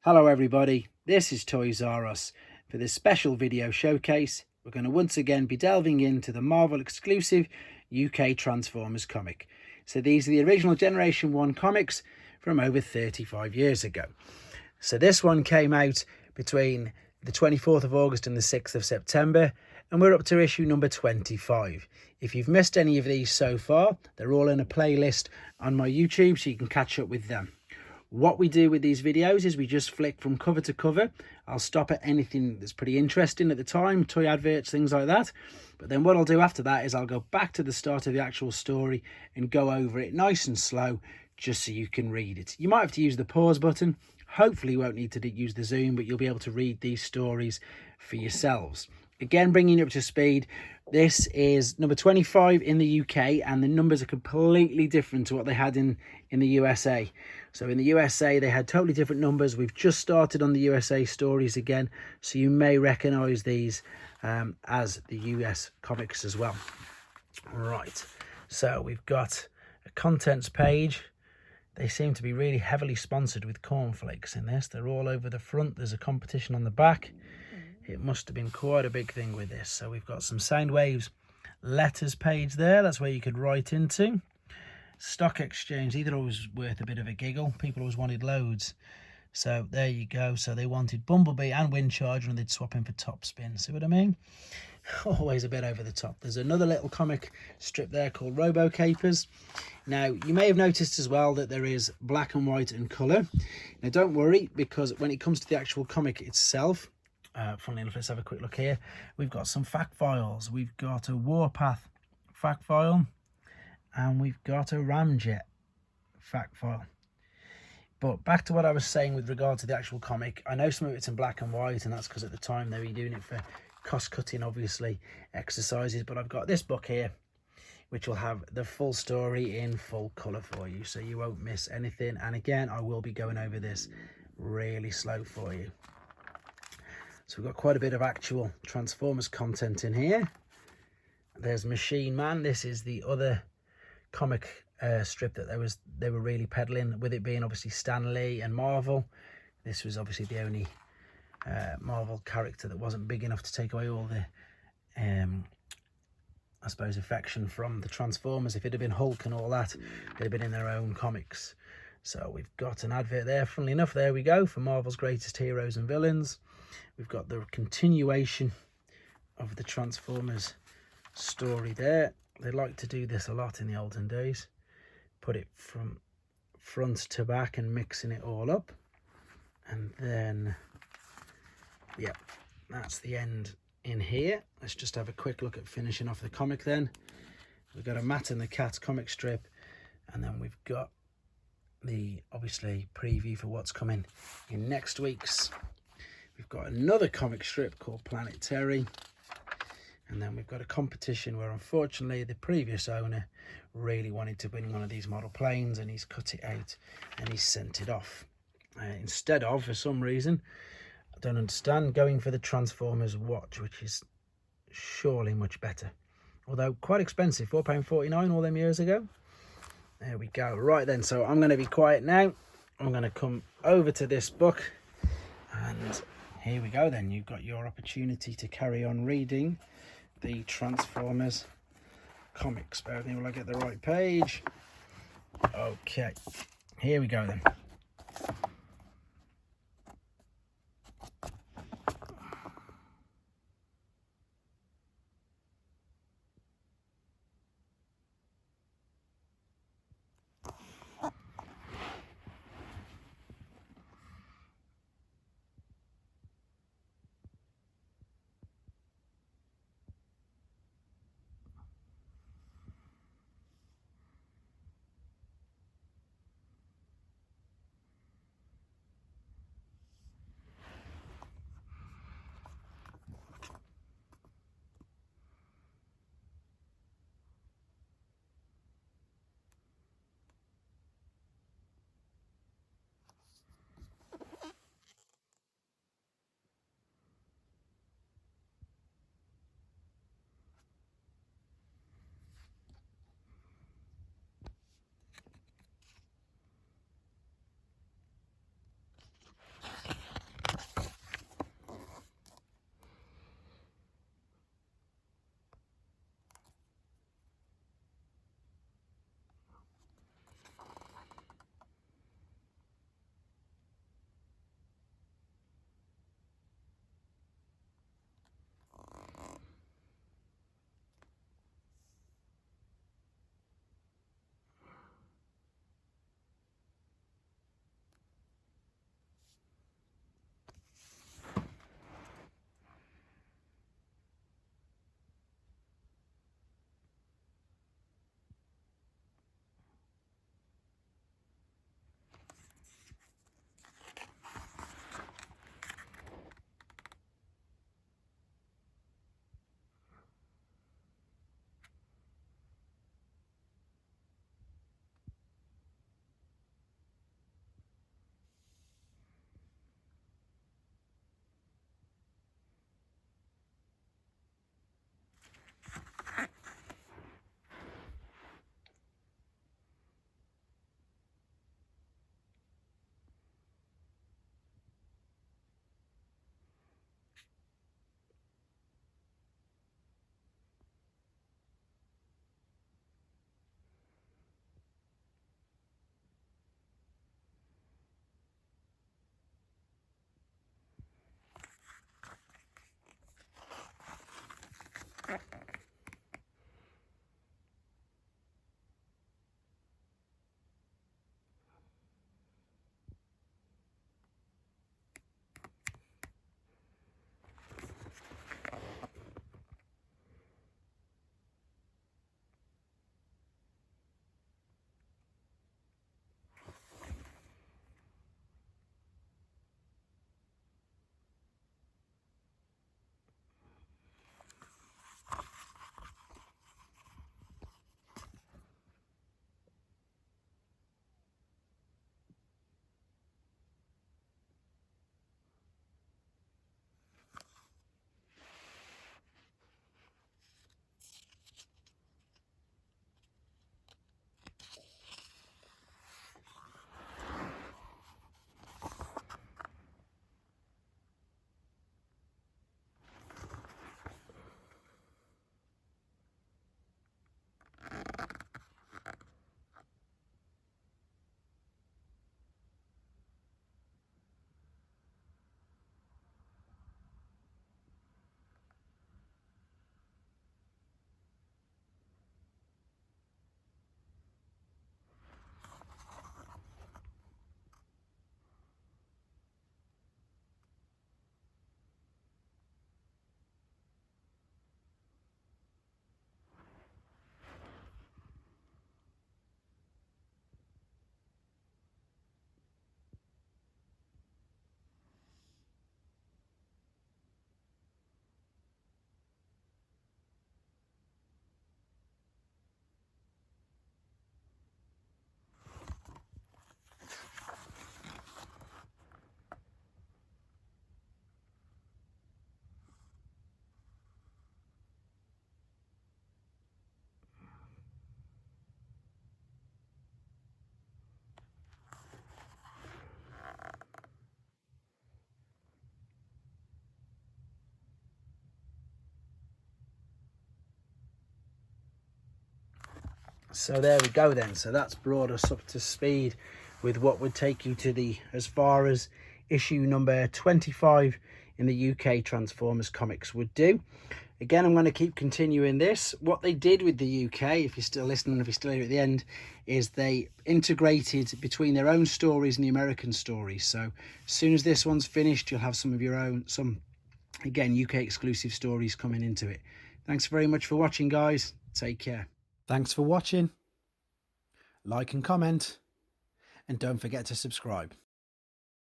Hello everybody, this is Toys R Us. For this special video showcase, we're going to once again be delving into the Marvel exclusive UK Transformers comic. So these are the original Generation 1 comics from over 35 years ago. So this one came out between the 24th of August and the 6th of September, and we're up to issue number 25. If you've missed any of these so far, they're all in a playlist on my YouTube, so you can catch up with them. What we do with these videos is we just flick from cover to cover. I'll stop at anything that's pretty interesting at the time, toy adverts, things like that. But then what I'll do after that is I'll go back to the start of the actual story and go over it nice and slow, just so you can read it. You might have to use the pause button. Hopefully you won't need to use the zoom, but you'll be able to read these stories for yourselves. Again, bringing you up to speed, this is number 25 in the UK, and the numbers are completely different to what they had in the USA. So in the USA, they had totally different numbers. We've just started on the USA stories again, so you may recognise these as the US comics as well. Right, so we've got a contents page. They seem to be really heavily sponsored with cornflakes in this. They're all over the front. There's a competition on the back. It must have been quite a big thing with this. So we've got some Soundwaves letters page there. That's where you could write into. Stock exchange. These are always worth a bit of a giggle. People always wanted loads. So there you go. So they wanted Bumblebee and Windcharger, and they'd swap in for Top Spin. See what I mean? Always a bit over the top. There's another little comic strip there called Robo Capers. Now, you may have noticed as well that there is black and white and colour. Now, don't worry, because when it comes to the actual comic itself, funnily enough, let's have a quick look here. We've got some fact files. We've got a Warpath fact file, and we've got a Ramjet fact file. But back to what I was saying with regard to the actual comic, I know some of it's in black and white, and that's because at the time they were doing it for cost-cutting, obviously, exercises. But I've got this book here, which will have the full story in full colour for you, so you won't miss anything. And again, I will be going over this really slow for you. So we've got quite a bit of actual Transformers content in here. There's Machine Man. This is the other comic strip that they were really peddling, with it being obviously Stan Lee and Marvel. This was obviously the only Marvel character that wasn't big enough to take away all the I suppose affection from the Transformers. If it had been Hulk and all that, they'd have been in their own comics. So we've got an advert there, funnily enough, there we go, for Marvel's Greatest Heroes and Villains. We've got the continuation of the Transformers story there. They liked to do this a lot in the olden days. Put it from front to back and mixing it all up. And then, yeah, that's the end in here. Let's just have a quick look at finishing off the comic then. We've got a Matt and the Cat comic strip, and then we've got the, obviously, preview for what's coming in next week's. We've got another comic strip called Planet Terry, and then we've got a competition where, unfortunately, the previous owner really wanted to win one of these model planes, and he's cut it out and he's sent it off instead of, for some reason, I don't understand, going for the Transformers watch, which is surely much better, although quite expensive, £4.49 all them years ago. There we go. Right then, so I'm going to be quiet now. I'm going to come over to this book, and here we go then. You've got your opportunity to carry on reading the Transformers comics. Bear with me while I get the right page. Okay, here we go then. So there we go then. So that's brought us up to speed with what would take you to the as far as issue number 25 in the UK Transformers comics would do. Again, I'm going to keep continuing this. What they did with the UK, if you're still listening, if you're still here at the end, is they integrated between their own stories and the American stories. So as soon as this one's finished, you'll have some of your own, again, UK exclusive stories coming into it. Thanks very much for watching, guys. Take care. Thanks for watching. Like and comment, and don't forget to subscribe.